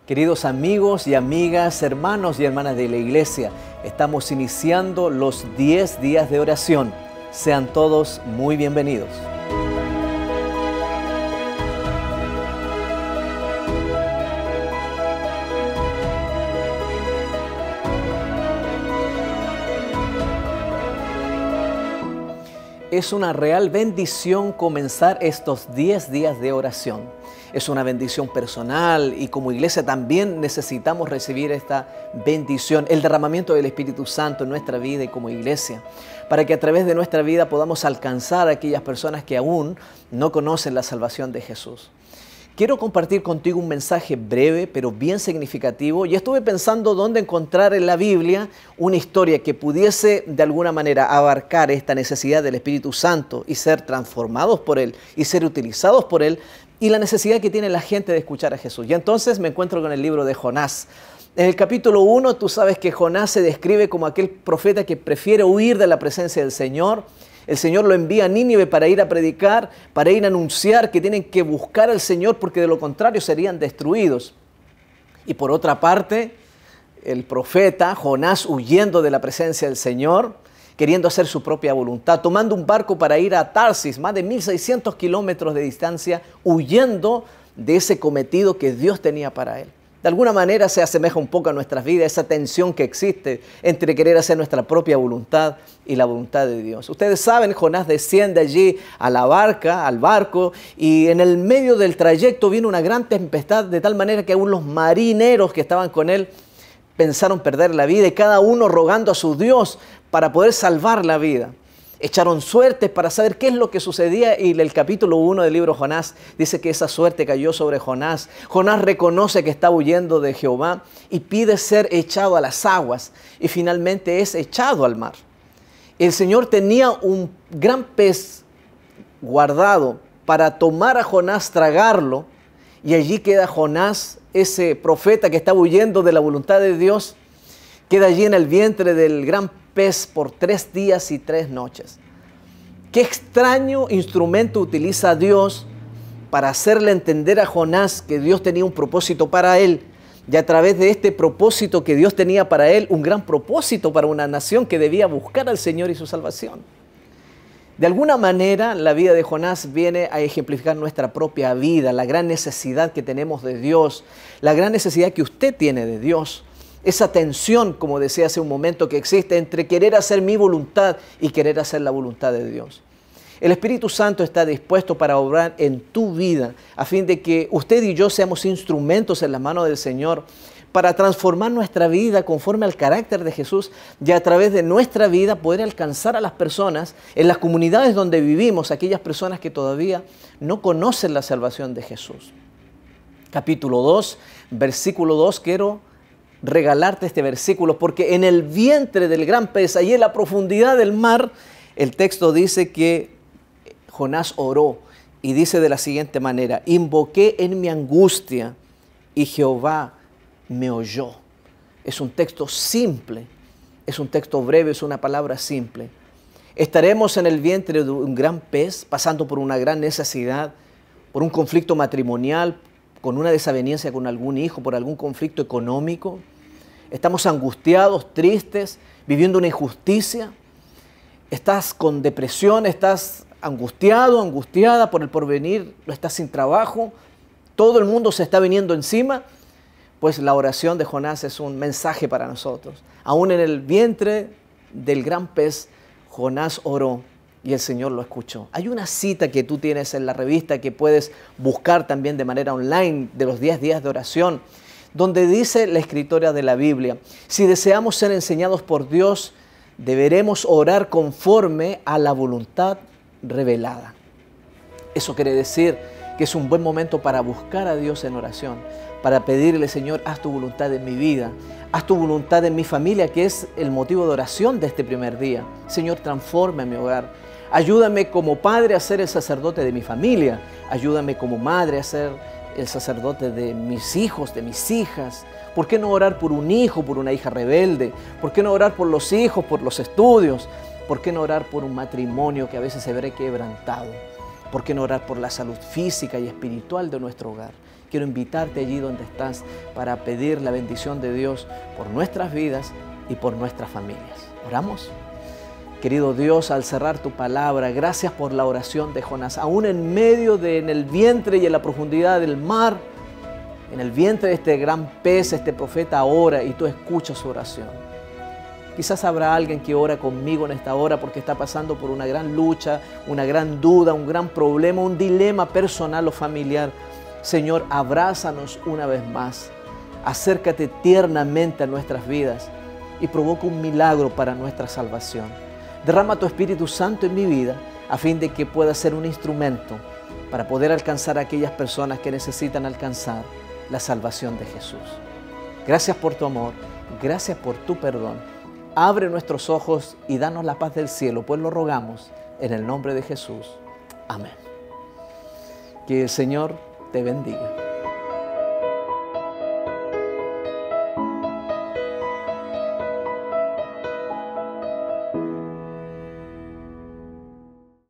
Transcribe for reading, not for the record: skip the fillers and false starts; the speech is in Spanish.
Queridos amigos y amigas, hermanos y hermanas de la iglesia, estamos iniciando los 10 días de oración. Sean todos muy bienvenidos. Es una real bendición comenzar estos 10 días de oración. Es una bendición personal y como iglesia también necesitamos recibir esta bendición, el derramamiento del Espíritu Santo en nuestra vida y como iglesia, para que a través de nuestra vida podamos alcanzar a aquellas personas que aún no conocen la salvación de Jesús. Quiero compartir contigo un mensaje breve, pero bien significativo, y estuve pensando dónde encontrar en la Biblia una historia que pudiese de alguna manera abarcar esta necesidad del Espíritu Santo y ser transformados por Él y ser utilizados por Él, y la necesidad que tiene la gente de escuchar a Jesús. Y entonces me encuentro con el libro de Jonás. En el capítulo 1 tú sabes que Jonás se describe como aquel profeta que prefiere huir de la presencia del Señor. El Señor lo envía a Nínive para ir a predicar, para ir a anunciar que tienen que buscar al Señor porque de lo contrario serían destruidos. Y por otra parte, el profeta Jonás huyendo de la presencia del Señor, queriendo hacer su propia voluntad, tomando un barco para ir a Tarsis, más de 1600 kilómetros de distancia, huyendo de ese cometido que Dios tenía para él. De alguna manera se asemeja un poco a nuestras vidas, esa tensión que existe entre querer hacer nuestra propia voluntad y la voluntad de Dios. Ustedes saben, Jonás desciende allí a la barca, al barco, y en el medio del trayecto viene una gran tempestad, de tal manera que aún los marineros que estaban con él pensaron perder la vida, y cada uno rogando a su Dios para poder salvar la vida. Echaron suertes para saber qué es lo que sucedía, y el capítulo 1 del libro Jonás dice que esa suerte cayó sobre Jonás. Jonás reconoce que está huyendo de Jehová y pide ser echado a las aguas, y finalmente es echado al mar. El Señor tenía un gran pez guardado para tomar a Jonás, tragarlo, y allí queda Jonás, ese profeta que estaba huyendo de la voluntad de Dios, queda allí en el vientre del gran pez por 3 días y 3 noches. Qué extraño instrumento utiliza Dios para hacerle entender a Jonás que Dios tenía un propósito para él, y a través de este propósito que Dios tenía para él, un gran propósito para una nación que debía buscar al Señor y su salvación. De alguna manera, la vida de Jonás viene a ejemplificar nuestra propia vida, la gran necesidad que tenemos de Dios, la gran necesidad que usted tiene de Dios. Esa tensión, como decía hace un momento, que existe entre querer hacer mi voluntad y querer hacer la voluntad de Dios. El Espíritu Santo está dispuesto para obrar en tu vida, a fin de que usted y yo seamos instrumentos en las manos del Señor para transformar nuestra vida conforme al carácter de Jesús, y a través de nuestra vida poder alcanzar a las personas en las comunidades donde vivimos, aquellas personas que todavía no conocen la salvación de Jesús. Capítulo 2, versículo 2, quiero regalarte este versículo, porque en el vientre del gran pez, ahí en la profundidad del mar, el texto dice que Jonás oró y dice de la siguiente manera: invoqué en mi angustia y Jehová me oyó. Es un texto simple, es un texto breve, es una palabra simple. Estaremos en el vientre de un gran pez, pasando por una gran necesidad, por un conflicto matrimonial, con una desaveniencia con algún hijo, por algún conflicto económico. Estamos angustiados, tristes, viviendo una injusticia. Estás con depresión, estás angustiado, angustiada por el porvenir, estás sin trabajo, todo el mundo se está viniendo encima. Pues la oración de Jonás es un mensaje para nosotros. Aún en el vientre del gran pez, Jonás oró y el Señor lo escuchó. Hay una cita que tú tienes en la revista que puedes buscar también de manera online, de los 10 días de oración, donde dice la escritora de la Biblia: si deseamos ser enseñados por Dios, deberemos orar conforme a la voluntad revelada. Eso quiere decir que es un buen momento para buscar a Dios en oración, para pedirle: Señor, haz tu voluntad en mi vida, haz tu voluntad en mi familia, que es el motivo de oración de este primer día. Señor, transforma mi hogar. Ayúdame como padre a ser el sacerdote de mi familia. Ayúdame como madre a ser el sacerdote de mis hijos, de mis hijas. ¿Por qué no orar por un hijo, por una hija rebelde? ¿Por qué no orar por los hijos, por los estudios? ¿Por qué no orar por un matrimonio que a veces se ve quebrantado? ¿Por qué no orar por la salud física y espiritual de nuestro hogar? quiero invitarte allí donde estás para pedir la bendición de Dios por nuestras vidas y por nuestras familias. ¿Oramos? Querido Dios, al cerrar tu palabra, gracias por la oración de Jonás. Aún en medio en el vientre y en la profundidad del mar, en el vientre de este gran pez, este profeta ora y tú escuchas su oración. Quizás habrá alguien que ora conmigo en esta hora porque está pasando por una gran lucha, una gran duda, un gran problema, un dilema personal o familiar. Señor, abrázanos una vez más. Acércate tiernamente a nuestras vidas y provoca un milagro para nuestra salvación. Derrama tu Espíritu Santo en mi vida a fin de que pueda ser un instrumento para poder alcanzar a aquellas personas que necesitan alcanzar la salvación de Jesús. Gracias por tu amor, gracias por tu perdón. Abre nuestros ojos y danos la paz del cielo, pues lo rogamos en el nombre de Jesús. Amén. Que el Señor te bendiga.